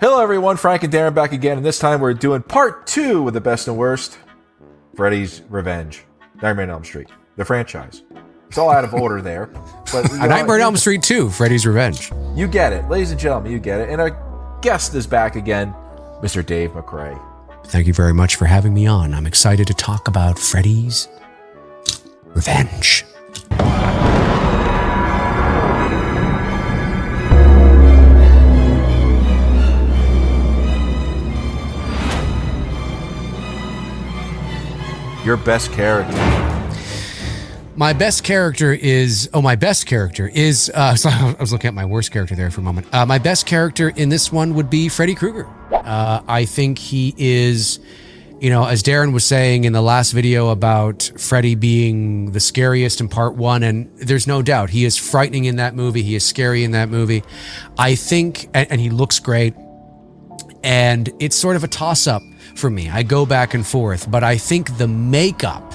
Hello everyone, Frank and Darren back again, and this time we're doing part 2 with the best and worst. Freddys Revenge. Nightmare on Elm Street. The franchise. It's all out of order there. But Nightmare on Elm Street 2, Freddys Revenge. You get it. Ladies and gentlemen, you get it. And our guest is back again, Mr. Dave McRae. Thank you very much for having me on. I'm excited to talk about Freddys Revenge. Your best character. My best character is, so I was looking at my worst character there for a moment. My best character in this one would be Freddy Krueger. I think he is, as Darren was saying in the last video about Freddy being the scariest in part 1, and there's no doubt, he is frightening in that movie, he is scary in that movie. I think, and he looks great, and it's sort of a toss-up for me. I go back and forth, but I think the makeup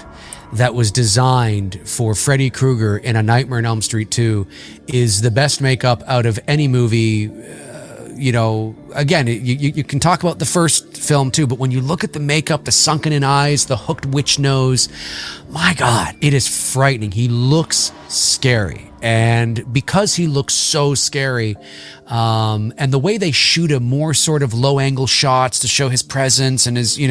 that was designed for Freddy Krueger in A Nightmare on Elm Street 2 is the best makeup out of any movie. Again, you can talk about the first film too, but when you look at the makeup, the sunken-in eyes, the hooked witch nose, my God, it is frightening. He looks scary. And because he looks so scary, and the way they shoot him, more sort of low-angle shots to show his presence and his, he's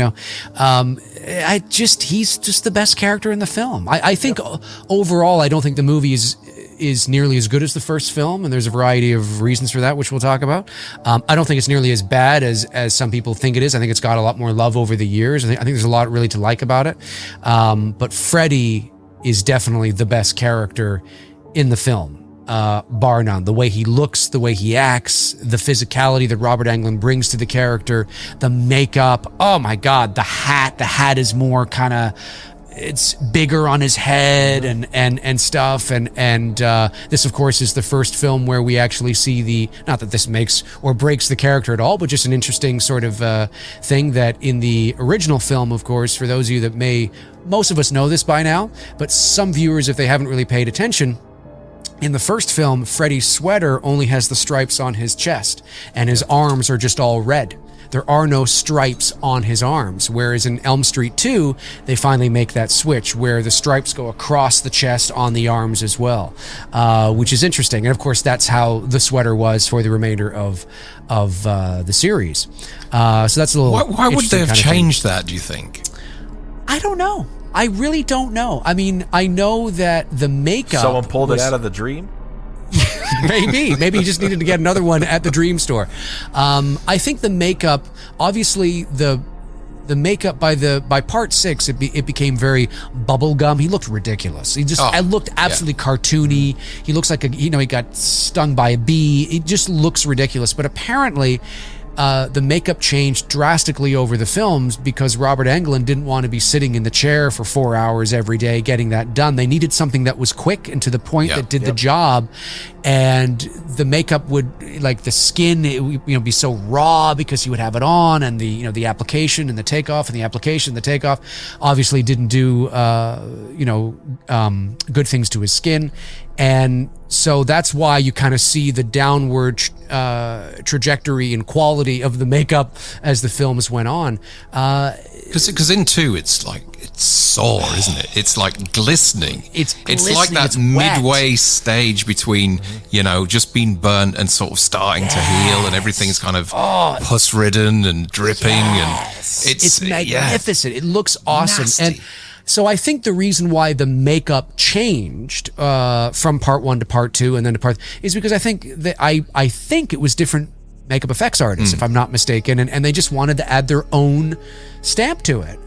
just the best character in the film. I think overall, I don't think the movie is nearly as good as the first film, and there's a variety of reasons for that, which we'll talk about. I don't think it's nearly as bad as some people think it is. I think it's got a lot more love over the years. I think there's a lot really to like about it. But Freddy is definitely the best character in the film, bar none. The way he looks, the way he acts, the physicality that Robert Englund brings to the character, the makeup. Oh my God, the hat is more kind of, it's bigger on his head and stuff. And this, of course, is the first film where we actually see not that this makes or breaks the character at all, but just an interesting sort of thing that in the original film, of course, for those of you that most of us know this by now, but some viewers, if they haven't really paid attention, in the first film, Freddy's sweater only has the stripes on his chest, and his arms are just all red. There are no stripes on his arms, whereas in Elm Street 2, they finally make that switch where the stripes go across the chest on the arms as well, which is interesting. And of course, that's how the sweater was for the remainder of the series. So that's a little. Why would they have changed that, do you think? I don't know. I really don't know. I mean, I know that the makeup... Someone pulled it out of the dream? Maybe he just needed to get another one at the dream store. I think the makeup, obviously the makeup by part 6, it became very bubblegum. He looked ridiculous. He just looked absolutely cartoony. He looks like he got stung by a bee. It just looks ridiculous. But apparently, the makeup changed drastically over the films because Robert Englund didn't want to be sitting in the chair for 4 hours every day getting that done. They needed something that was quick and to the point that did the job. And the makeup would, like the skin, it would, be so raw because he would have it on, and the application and the takeoff and the application and the takeoff obviously didn't do good things to his skin. And so that's why you kind of see the downward trajectory and quality of the makeup as the films went on. Because in 2, it's sore, isn't it? It's like glistening. It's like that midway stage between, just being burnt and sort of starting to heal, and everything's kind of pus-ridden and dripping. Yes. And it's magnificent. It looks awesome. Nasty. And so I think the reason why the makeup changed from part 1 to part 2 and then to part is because I think that I think it was different makeup effects artists, if I'm not mistaken, and they just wanted to add their own stamp to it,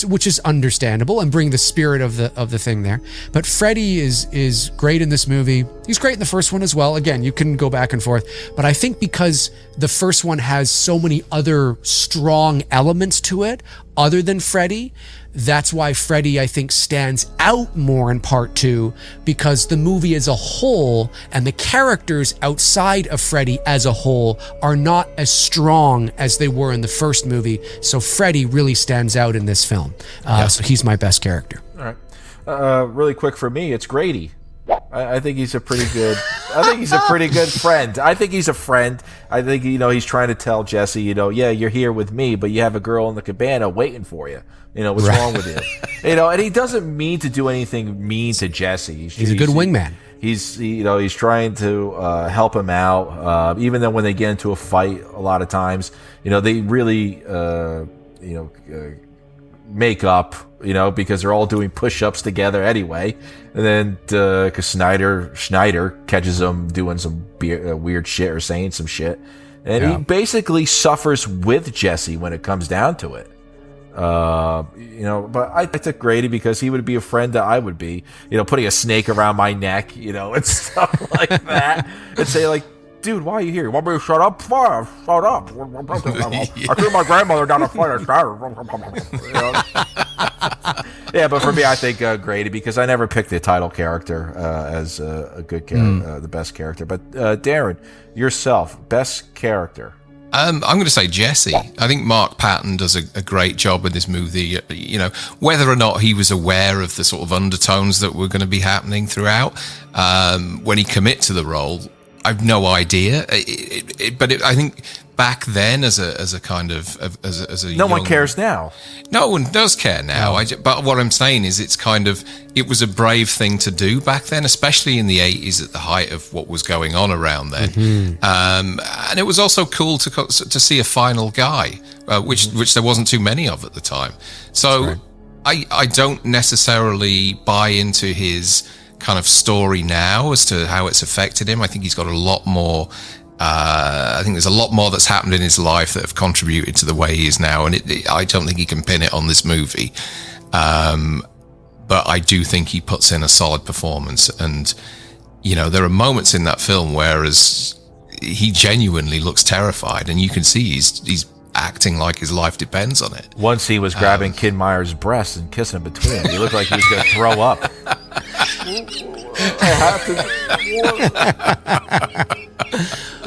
which is understandable, and bring the spirit of the thing there. But Freddy is great in this movie. He's great in the first one as well. Again, you can go back and forth, but I think because the first one has so many other strong elements to it other than Freddy, that's why Freddy, I think, stands out more in part 2, because the movie as a whole and the characters outside of Freddy as a whole are not as strong as they were in the first movie. So Freddy really stands out in this film. So he's my best character. All right. Really quick for me, it's Grady. I think he's a pretty good. I think he's a pretty good friend. I think he's a friend. I think he's trying to tell Jesse, yeah, you're here with me, but you have a girl in the cabana waiting for you. What's wrong with you? And he doesn't mean to do anything mean to Jesse. He's a good wingman. He's trying to help him out. Even though when they get into a fight, a lot of times, they really make up, because they're all doing push-ups together anyway. And then because Schneider catches them doing some weird shit or saying some shit, and he basically suffers with Jesse when it comes down to it. But I took Grady because he would be a friend that I would be, putting a snake around my neck, and stuff like that, and say like, dude, why are you here? You want me to shut up? Fine, shut up. I threw my grandmother down a flight of stairs. Yeah, but for me, I think Grady, because I never picked the title character as a good character, the best character. But Darren, yourself, best character. I'm going to say Jesse. I think Mark Patton does a great job in this movie. Whether or not he was aware of the sort of undertones that were going to be happening throughout, when he commit to the role, I've no idea. But I think back then, as a kind of as a no one cares now. No one does care now. No. But what I'm saying is, it was a brave thing to do back then, especially in the 80s at the height of what was going on around then. Mm-hmm. And it was also cool to see a final guy, which there wasn't too many of at the time. So I don't necessarily buy into his kind of story now as to how it's affected him. I think he's got a lot more. I think there's a lot more that's happened in his life that have contributed to the way he is now, and I don't think he can pin it on this movie. But I do think he puts in a solid performance, and there are moments in that film whereas he genuinely looks terrified, and you can see he's acting like his life depends on it. Once he was grabbing Kid Meyer's breasts and kissing him between them. He looked like he was going to throw up.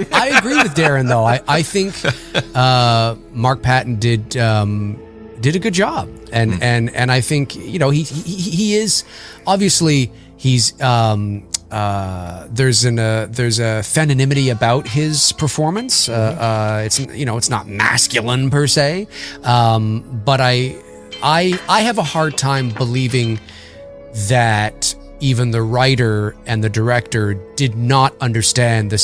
I agree with Darren, though. I think Mark Patton did a good job, and I think he is obviously there's a femininity about his performance. It's not masculine per se, but I have a hard time believing that even the writer and the director did not understand the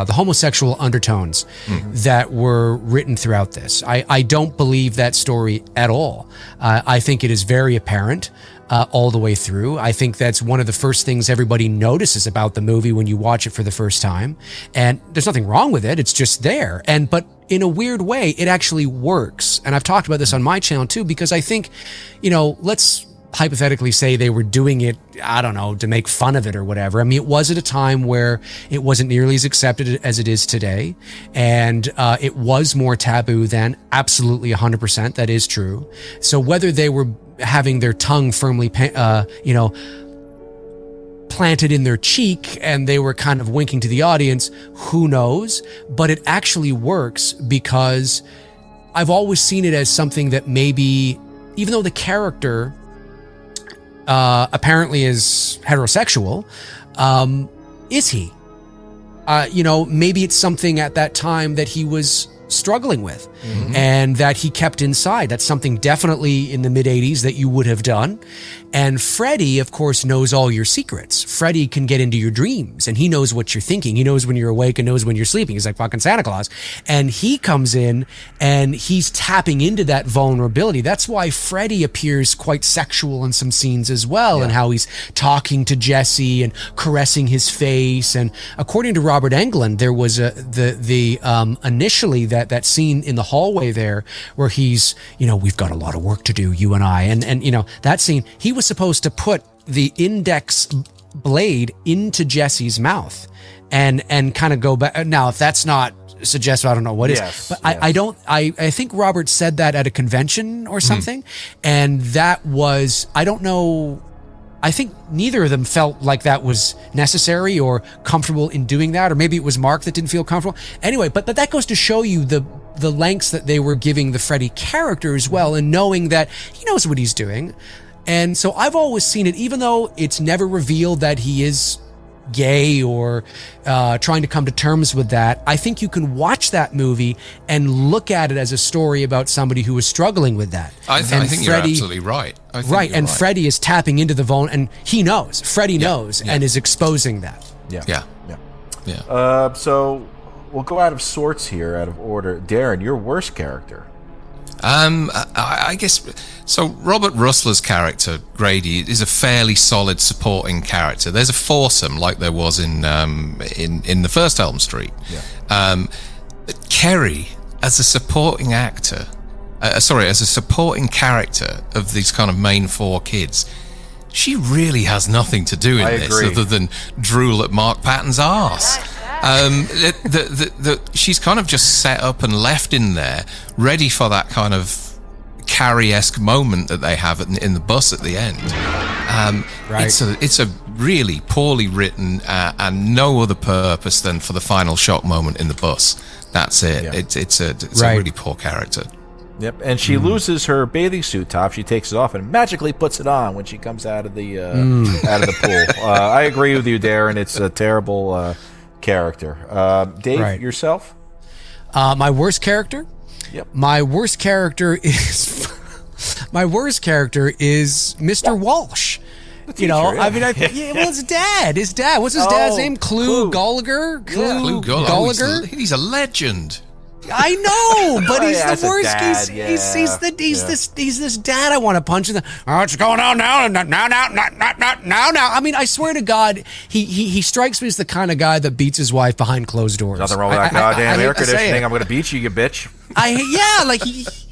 homosexual undertones that were written throughout this. I don't believe that story at all. I think it is very apparent all the way through. I think that's one of the first things everybody notices about the movie when you watch it for the first time. And there's nothing wrong with it. It's just there. But in a weird way, it actually works. And I've talked about this on my channel too, because I think, let's hypothetically say they were doing it, I don't know, to make fun of it or whatever. I mean, it was at a time where it wasn't nearly as accepted as it is today. And it was more taboo then. Absolutely 100%. That is true. So whether they were having their tongue firmly, planted in their cheek and they were kind of winking to the audience, who knows? But it actually works because I've always seen it as something that maybe, even though the character apparently is heterosexual, is he? Maybe it's something at that time that he was struggling with and that he kept inside. That's something definitely in the mid-'80s that you would have done. And Freddy, of course, knows all your secrets. Freddy can get into your dreams and he knows what you're thinking. He knows when you're awake and knows when you're sleeping. He's like fucking Santa Claus. And he comes in and he's tapping into that vulnerability. That's why Freddy appears quite sexual in some scenes as well, and how he's talking to Jesse and caressing his face. And according to Robert Englund, there was initially that scene in the hallway there where he's, we've got a lot of work to do, you and I. And that scene, he was supposed to put the index blade into Jesse's mouth and kind of go back. Now, if that's not suggestive, I don't know what is. But yes. I think Robert said that at a convention or something. And that was, I don't know. I think neither of them felt like that was necessary or comfortable in doing that, or maybe it was Mark that didn't feel comfortable. Anyway, but that goes to show you the lengths that they were giving the Freddy character as well, and knowing that he knows what he's doing. And so I've always seen it, even though it's never revealed that he is gay or trying to come to terms with that. I think you can watch that movie and look at it as a story about somebody who is struggling with that. I think you're absolutely right. Freddie is tapping into the and he knows. Freddie knows and is exposing that. Yeah. So we'll go out of sorts here, out of order. Darren, your worst character. I guess so. Robert Russler's character Grady is a fairly solid supporting character. There's a foursome like there was in the first Elm Street. Kerry as a supporting actor, as a supporting character of these kind of main four kids, she really has nothing to do in this other than drool at Mark Patton's arse. She's kind of just set up and left in there, ready for that kind of Carrie-esque moment that they have in the bus at the end. It's a really poorly written and no other purpose than for the final shock moment in the bus. That's it. Yeah. It's a really poor character. Yep, and she loses her bathing suit top. She takes it off and magically puts it on when she comes out of the pool. I agree with you, Darren. It's a terrible character. Dave, yourself? My worst character? Yep. My worst character is Mr. Walsh. His dad. What's his dad's name? Clue Gallagher? Clue Gallagher? He's a legend. I know, but he's the worst. He's this dad I want to punch in the. What's going on now? Now. I mean, I swear to God, he strikes me as the kind of guy that beats his wife behind closed doors. Nothing wrong with that goddamn air conditioning. I'm going to beat you bitch.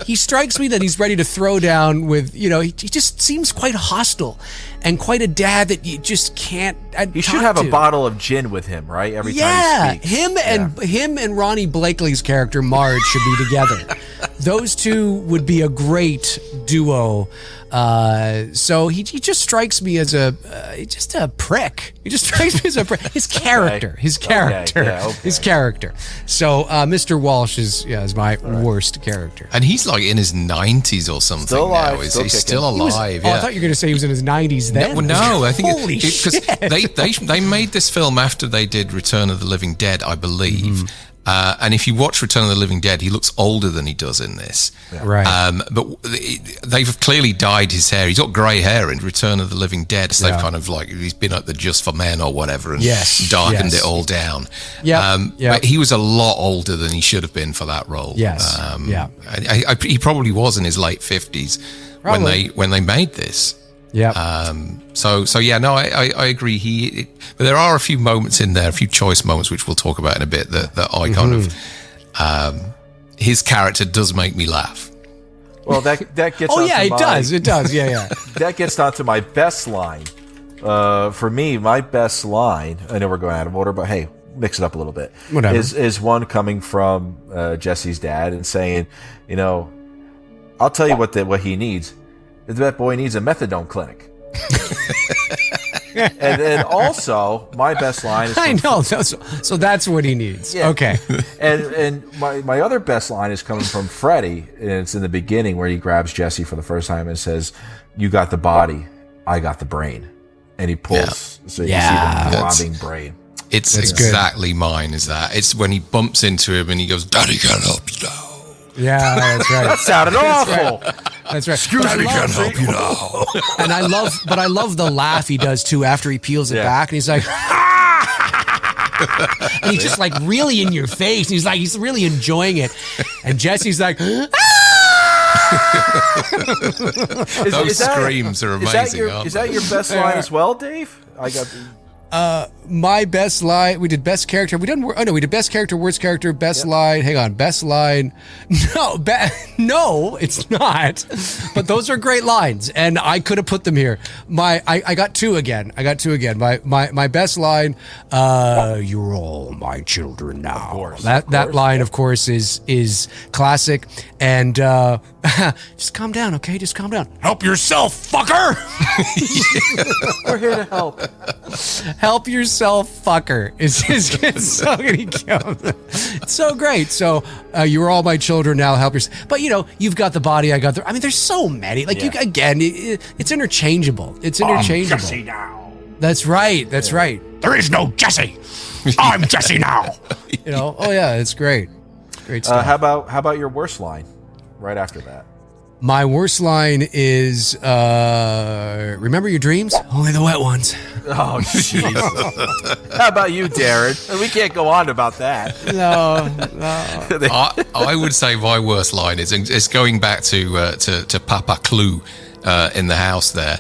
He strikes me that he's ready to throw down with, he just seems quite hostile and quite a dad that you just can't He should have a bottle of gin with him, right? Every time he speaks. Him and Ronnie Blakely's character, Marge, should be together. Those two would be a great duo. So he just strikes me as a prick. He just strikes me as a prick. His character. So Mr. Walsh is my worst character. And he's like in his 90s or something still alive, now. He's still alive. I thought you were going to say he was in his 90s then. No, I think holy shit. Because they made this film after they did Return of the Living Dead, I believe. And if you watch Return of the Living Dead, he looks older than he does in this. Yeah. Right. But they've clearly dyed his hair. He's got grey hair in Return of the Living Dead. So they've kind of he's been at the Just for Men or whatever and darkened it all down. But he was a lot older than he should have been for that role. Yes. He probably was in his late 50s when they made this. Yeah. I agree. But there are a few moments in there, a few choice moments, which we'll talk about in a bit. That I kind of, his character does make me laugh. Well, that gets. It does. Yeah. That gets onto my best line. For me, my best line. I know we're going out of order, but hey, mix it up a little bit. Whatever. Is one coming from Jesse's dad and saying, I'll tell you what he needs. That boy needs a methadone clinic. and also, my best line is... I know, so that's what he needs. Yeah. Okay. And my other best line is coming from Freddy, and it's in the beginning where he grabs Jesse for the first time and says, "You got the body, I got the brain." And he pulls, so you see the throbbing brain. That's exactly good. Mine is that. It's when he bumps into him and he goes, "Daddy can't help you now." Yeah, that's right. That sounded awful. That's right. Excuse me, can't help you now. And I love the laugh he does too after he peels it back, and he's like, and he's just like really in your face. And he's really enjoying it, and Jesse's like, Those screams are amazing. Is that your best line as well, Dave? I got the. My best line. We did best character. We did best character, worst character, best line. Hang on, best line. No, it's not. But those are great lines, and I could have put them here. I got two again. My best line. You're all my children now. Of course, that line, of course, is classic. And just calm down, okay? Just calm down. Help yourself, fucker. We're here to help. Help yourself, fucker. It's so gonna kill them. It's so great. So you're all my children now. Help yourself. But you've got the body. I got the. I mean, there's so many. Like it's interchangeable. It's interchangeable. Jesse now. That's right. That's right. There is no Jesse. I'm Jesse now. Oh yeah, it's great. Great stuff. How about your worst line? Right after that. My worst line is, remember your dreams? Only the wet ones. Oh, jeez. How about you, Darren? We can't go on about that. No. I would say my worst line is it's going back to Papa Clue in the house there.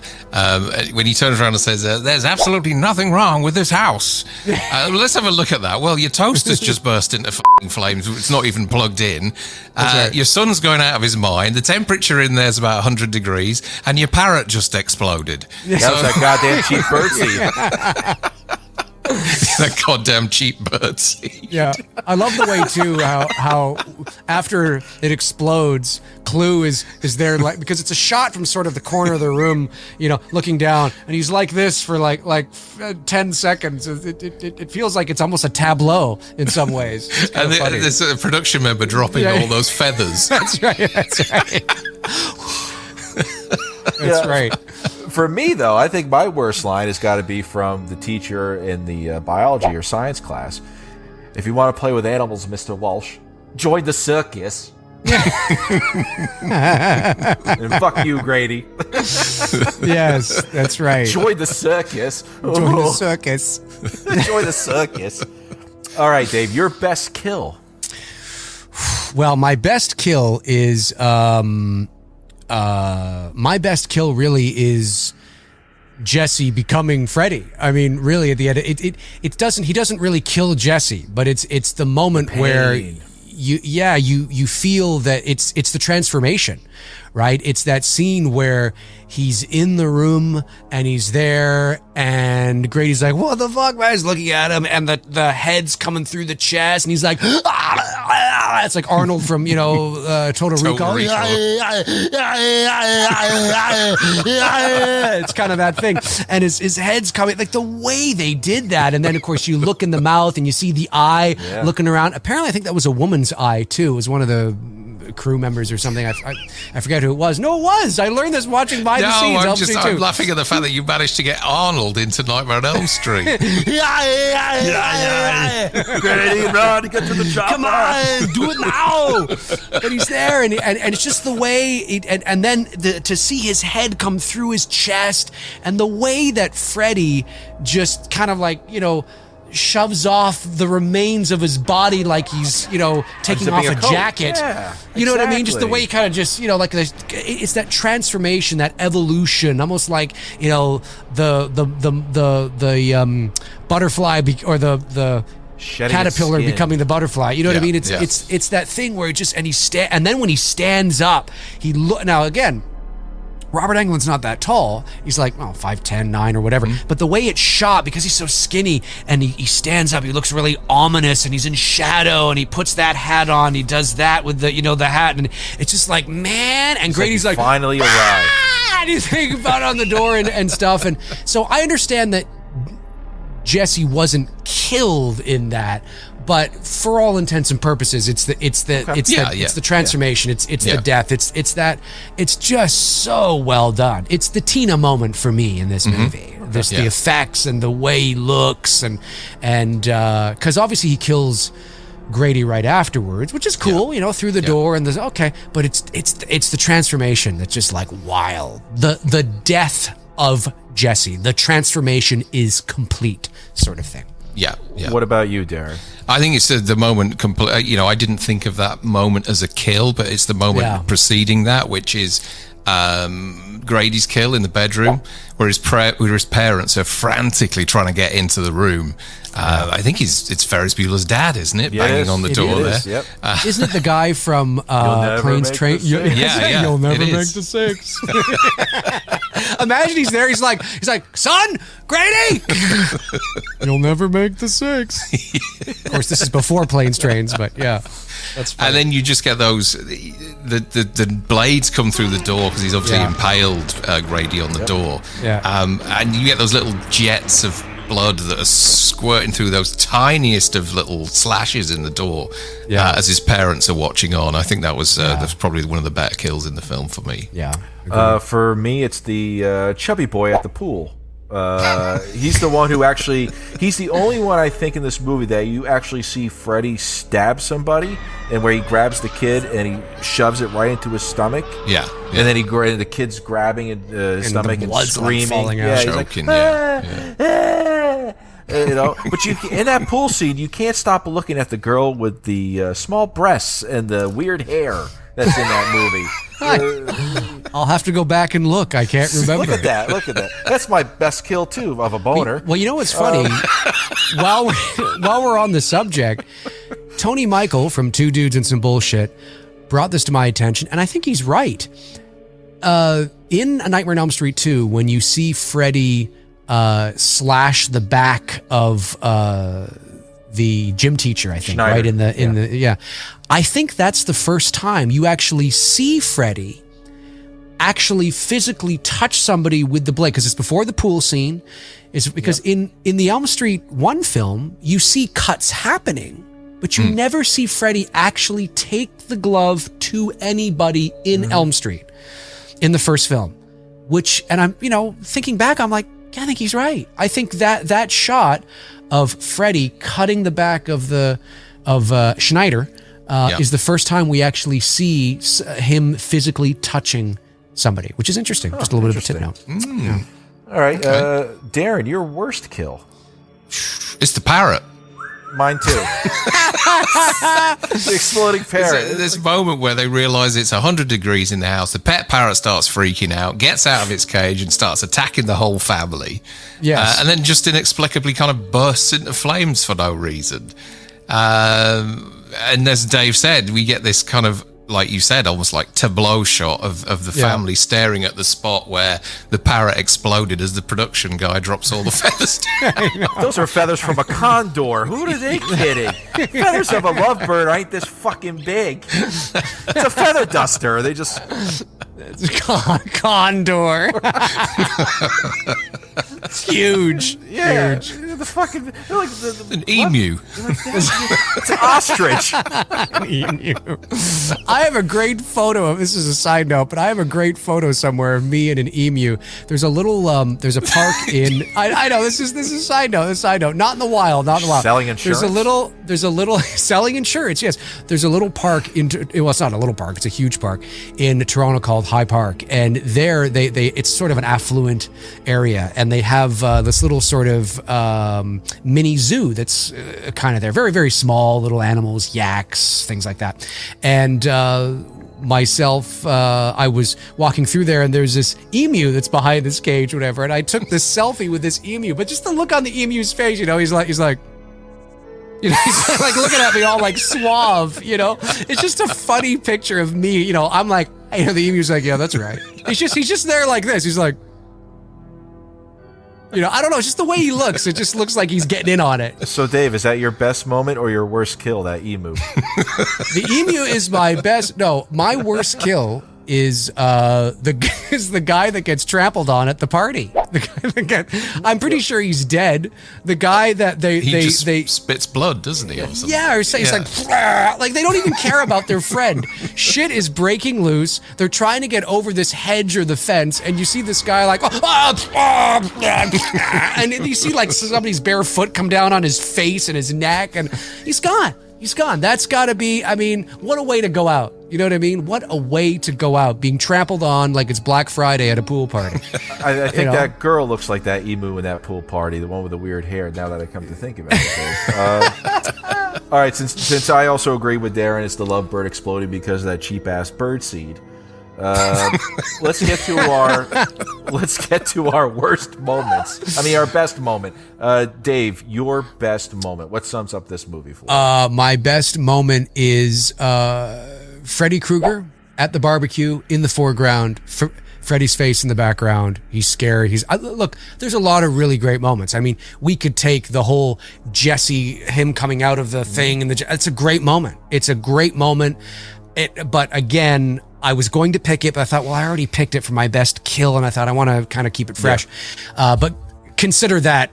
When he turns around and says, there's absolutely nothing wrong with this house. Let's have a look at that. Well, your toaster's just burst into f***ing flames. It's not even plugged in. Right. Your son's going out of his mind. The temperature in there's about 100 degrees. And your parrot just exploded. That was that goddamn cheap birdseed. That goddamn cheap birdseed. Yeah. I love the way, too, how after it explodes, Clue is there, like, because it's a shot from sort of the corner of the room, looking down, and he's like this for like 10 seconds. It feels like it's almost a tableau in some ways. And there's a production member dropping all those feathers. That's right. That's right. For me, though, I think my worst line has got to be from the teacher in the biology or science class. If you want to play with animals, Mr. Walsh, join the circus. And fuck you, Grady. Yes, that's right. Join the circus. Join the circus. Join the circus. All right, Dave, your best kill. Well, my best kill is my best kill really is Jesse becoming Freddy. I mean, really, at the end, he doesn't really kill Jesse, but it's the moment where you feel that it's the transformation, right? It's that scene where he's in the room and he's there and Grady's like, what the fuck, man? He's looking at him and the head's coming through the chest and he's like, it's like Arnold from, Total Recall. It's kind of that thing. And his head's coming, like the way they did that. And then, of course, you look in the mouth and you see the eye looking around. Apparently, I think that was a woman's eye, too. It was one of the crew members or something. I forget who it was. No, it was. I learned this watching behind the scenes. I'm laughing at the fact that you managed to get Arnold into Nightmare on Elm Street. Grady, run, get to the chopper. Come on, do it now. But he's there, and it's just the way, and then to see his head come through his chest, and the way that Freddy just kind of like, shoves off the remains of his body like he's, taking off a jacket. Yeah, you know what I mean? Just the way he kind of just, like it's that transformation, that evolution, almost like, the butterfly or the caterpillar becoming the butterfly. You know what I mean? It's that thing where it just and then when he stands up, now again, Robert Englund's not that tall. He's like, 5'10", 9 or whatever. Mm-hmm. But the way it's shot, because he's so skinny and he stands up, he looks really ominous and he's in shadow and he puts that hat on. He does that with the hat, and it's just like, man. And Grady's like finally arrived. And he's thinking about on the door and stuff. And so I understand that Jesse wasn't killed in that, but for all intents and purposes, it's the transformation. It's the death. It's just so well done. It's the Tina moment for me in this movie. There's the effects and the way he looks and because obviously he kills Grady right afterwards, which is cool, through the door and but it's the transformation that's just like wild. The death of Jesse, the transformation is complete, sort of thing. Yeah. What about you, Darren? I think it's the moment. I didn't think of that moment as a kill, but it's the moment preceding that, which is Grady's kill in the bedroom, where his parents are frantically trying to get into the room. I think it's Ferris Bueller's dad, isn't it? Banging on the door there. Yep. Isn't it the guy from Planes, Train? Yeah. You'll never make the 6. Imagine he's there. He's like, son, Grady, you'll never make the 6. Of course, this is before Planes, Trains, but yeah, that's funny. And then you just get those the blades come through the door because he's obviously impaled Grady on the door. Yeah. And you get those little jets of blood that are squirting through those tiniest of little slashes in the door as his parents are watching on. I think that's probably one of the better kills in the film for me. Yeah. For me, it's the chubby boy at the pool. He's the one who he's the only one I think in this movie that you actually see Freddy stab somebody, and where he grabs the kid and he shoves it right into his stomach. Yeah. And then the kid's grabbing his stomach and screaming, falling out. Choking. You know, but in that pool scene, you can't stop looking at the girl with the small breasts and the weird hair that's in that movie. I'll have to go back and look. I can't remember. Look at that. That's my best kill, too, of a boner. Well, you know what's funny? While we're on the subject, Tony Michael from Two Dudes and Some Bullshit brought this to my attention, and I think he's right. In A Nightmare on Elm Street 2, when you see Freddy slash the back of the gym teacher, I think, Schneider. right in the I think that's the first time you actually see Freddy actually physically touch somebody with the blade, because it's before the pool scene. It's because in the Elm Street 1 film, you see cuts happening, but you never see Freddy actually take the glove to anybody in Elm Street in the first film. Which, and I'm, thinking back, I'm like, I think he's right. I think that shot of Freddy cutting the back of Schneider is the first time we actually see him physically touching somebody, which is interesting. Just a little bit of a tip note. Yeah. All right, Darren, your worst kill. It's the parrot. Mine too. The exploding parrot. This moment where they realize it's 100 degrees in the house. The pet parrot starts freaking out, gets out of its cage, and starts attacking the whole family. Yes. And then just inexplicably kind of bursts into flames for no reason. And as Dave said, we get this kind of, like you said, almost like tableau shot of the family staring at the spot where the parrot exploded as the production guy drops all the feathers down. Those are feathers from a condor. Who are they kidding? Feathers of a lovebird ain't this fucking big. It's a feather duster. They just... Condor. It's huge. Yeah. Huge. The fucking... They're like An emu. It's an ostrich. An emu. I have a great photo of, this is a side note, but I have a great photo somewhere of me and an emu. There's a little, there's a park in, I know, this is a side note, not in the wild. Selling insurance? There's a little, selling insurance, yes. There's a little park well, it's not a little park, it's a huge park in Toronto called High Park. And there, it's sort of an affluent area. And they have this little sort of mini zoo that's kind of there. Very, very small little animals, yaks, things like that. And myself, I was walking through there, and there's this emu that's behind this cage, whatever. And I took this selfie with this emu, but just the look on the emu's face, he's like, he's like looking at me all like suave, It's just a funny picture of me, I'm like, the emu's like, yeah, that's right. He's just there like this. He's like, I don't know, just the way he looks. It just looks like he's getting in on it. So, Dave, is that your best moment or your worst kill, that emu? The emu is my best. No, my worst kill is the guy that gets trampled on at the party. I'm pretty sure he's dead. The guy that they spits blood, doesn't he? Or something? Yeah, or say it's like they don't even care about their friend. Shit is breaking loose. They're trying to get over this hedge or the fence, and you see this guy like, and you see like somebody's bare foot come down on his face and his neck, and he's gone. He's gone. That's got to be, what a way to go out. You know what I mean? What a way to go out, being trampled on like it's Black Friday at a pool party. I think that girl looks like that emu in that pool party, the one with the weird hair, now that I come to think about it. All right, since I also agree with Darren, it's the lovebird exploding because of that cheap-ass bird seed. Let's get to our worst moments. Our best moment. Dave, your best moment. What sums up this movie for you? My best moment is Freddy Krueger at the barbecue in the foreground. Freddy's face in the background. He's scared. Look, there's a lot of really great moments. We could take the whole Jesse, him coming out of the thing, and it's a great moment. It's a great moment. But again, I was going to pick it, but I thought, well, I already picked it for my best kill, and I thought I want to kind of keep it fresh. Yeah. But consider that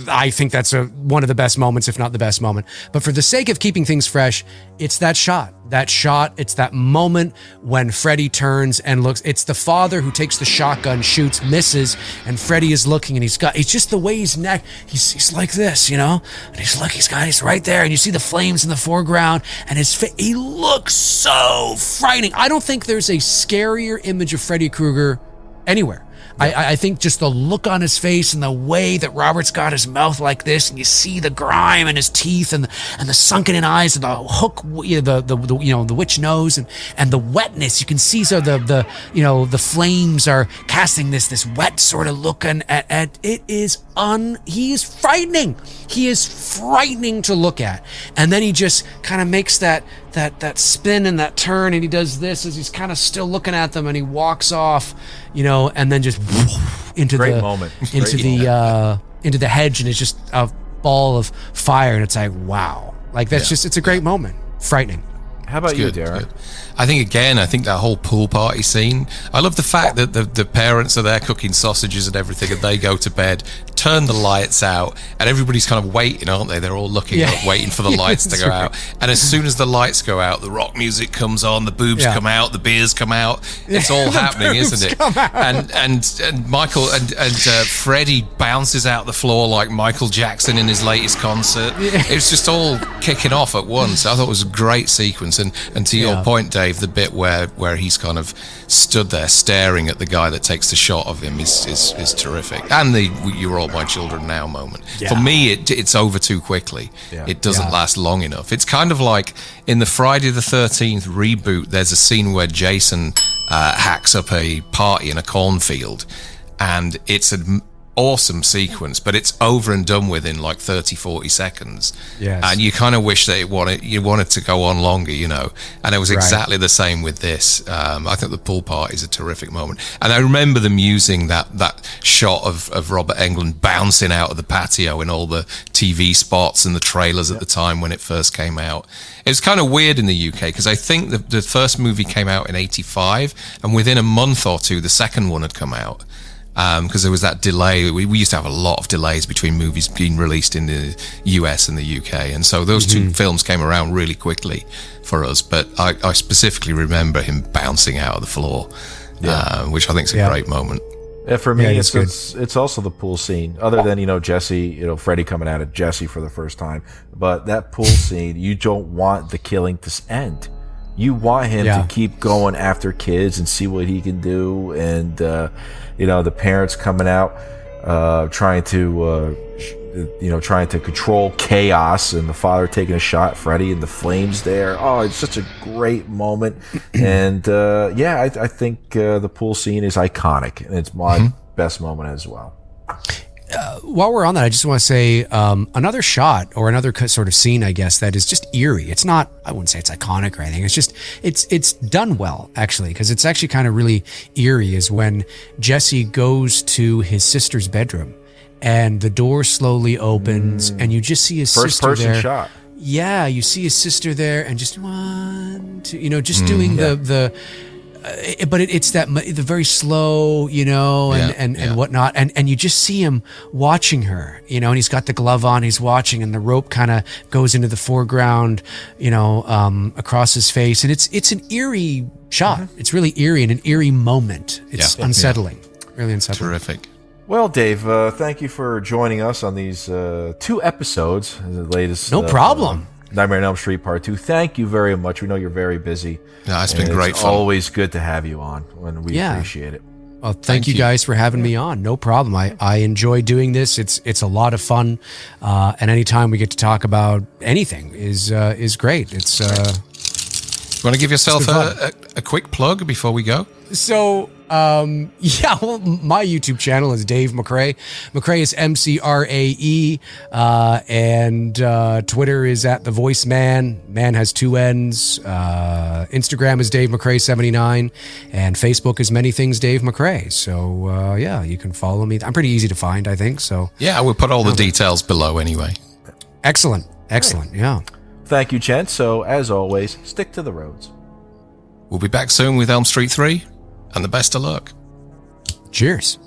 I think that's one of the best moments, if not the best moment. But for the sake of keeping things fresh, it's that shot. It's that moment when Freddy turns and looks. It's the father who takes the shotgun, shoots, misses, and Freddy is looking, and he's just the way his neck, he's like this, and he's right there, and you see the flames in the foreground, and he looks so frightening. I don't think there's a scarier image of Freddy Krueger anywhere. I think just the look on his face and the way that Robert's got his mouth like this, and you see the grime in his teeth and the sunken in eyes and the hook, the witch nose and the wetness. You can see the flames are casting this wet sort of look, and it is he is frightening. He is frightening to look at. And then he just kind of makes that spin and that turn, and he does this as he's kind of still looking at them, and he walks off, and then just into the hedge, and it's just a ball of fire, and it's like, wow, like that's it's a great moment. Frightening. How about you, Darren? I think that whole pool party scene, I love the fact that the parents are there cooking sausages and everything, and they go to bed, turn the lights out, and everybody's kind of waiting, aren't they? They're all looking up, waiting for the lights to go out. And as soon as the lights go out, the rock music comes on, the boobs come out, the beers come out. It's all happening, isn't it? And Michael and Freddy bounces out the floor like Michael Jackson in his latest concert. It's just all kicking off at once. I thought it was a great sequence. And to your point, Dave, the bit where he's kind of stood there staring at the guy that takes the shot of him is terrific. And the "You're All My Children Now" moment. For me, it's over too quickly. It doesn't last long enough. It's kind of like in the Friday the 13th reboot, there's a scene where Jason hacks up a party in a cornfield, and it's an awesome sequence, but it's over and done with in like 30-40 seconds. And you kind of wish that you wanted to go on longer, and it was exactly the same with this. I think the pool party is a terrific moment, and I remember them using that shot of Robert Englund bouncing out of the patio in all the TV spots and the trailers at the time when it first came out. It was kind of weird in the UK because I think the first movie came out in 85, and within a month or two the second one had come out. Because there was that delay. We used to have a lot of delays between movies being released in the US and the UK, and so those two films came around really quickly for us. But I specifically remember him bouncing out of the floor, which I think is a great moment. Yeah, for me, it's also the pool scene. Other than Jesse, Freddy coming out at Jesse for the first time, but that pool scene, you don't want the killing to end. You want him to keep going after kids and see what he can do, and the parents coming out, trying to control chaos, and the father taking a shot at Freddy and the flames there. Oh, it's such a great moment, and I think the pool scene is iconic, and it's my best moment as well. While we're on that, I just want to say another shot or another sort of scene, I guess, that is just eerie. It's not, I wouldn't say it's iconic or anything. It's just, it's done well, actually, because it's actually kind of really eerie, is when Jesse goes to his sister's bedroom and the door slowly opens and you just see his sister there. First person shot. Yeah, you see his sister there and just one, two, just doing the but it's the very slow, and whatnot, and you just see him watching her, and he's got the glove on, he's watching, and the rope kind of goes into the foreground, across his face, and it's an eerie shot. It's really eerie and an eerie moment. It's unsettling, really unsettling. Terrific. Well, Dave, thank you for joining us on these 2 episodes, the latest. No problem. Nightmare on Elm Street Part 2. Thank you very much. We know you're very busy. No, it's been great fun. It's always good to have you on, and we appreciate it. Well, thank you guys for having me on. No problem. I enjoy doing this. It's a lot of fun, and anytime we get to talk about anything is great. It's. You want to give yourself a quick plug before we go? So, well, my YouTube channel is Dave McRae. McRae is MCRAE, and Twitter is @TheVoiceMan. Man has 2 N's. Instagram is Dave McRae 79, and Facebook is Many Things Dave McRae. So, you can follow me. I'm pretty easy to find, I think. So, we'll put all the details below anyway. Excellent. Yeah. Thank you, gents. So, as always, stick to the roads. We'll be back soon with Elm Street 3, and the best of luck. Cheers.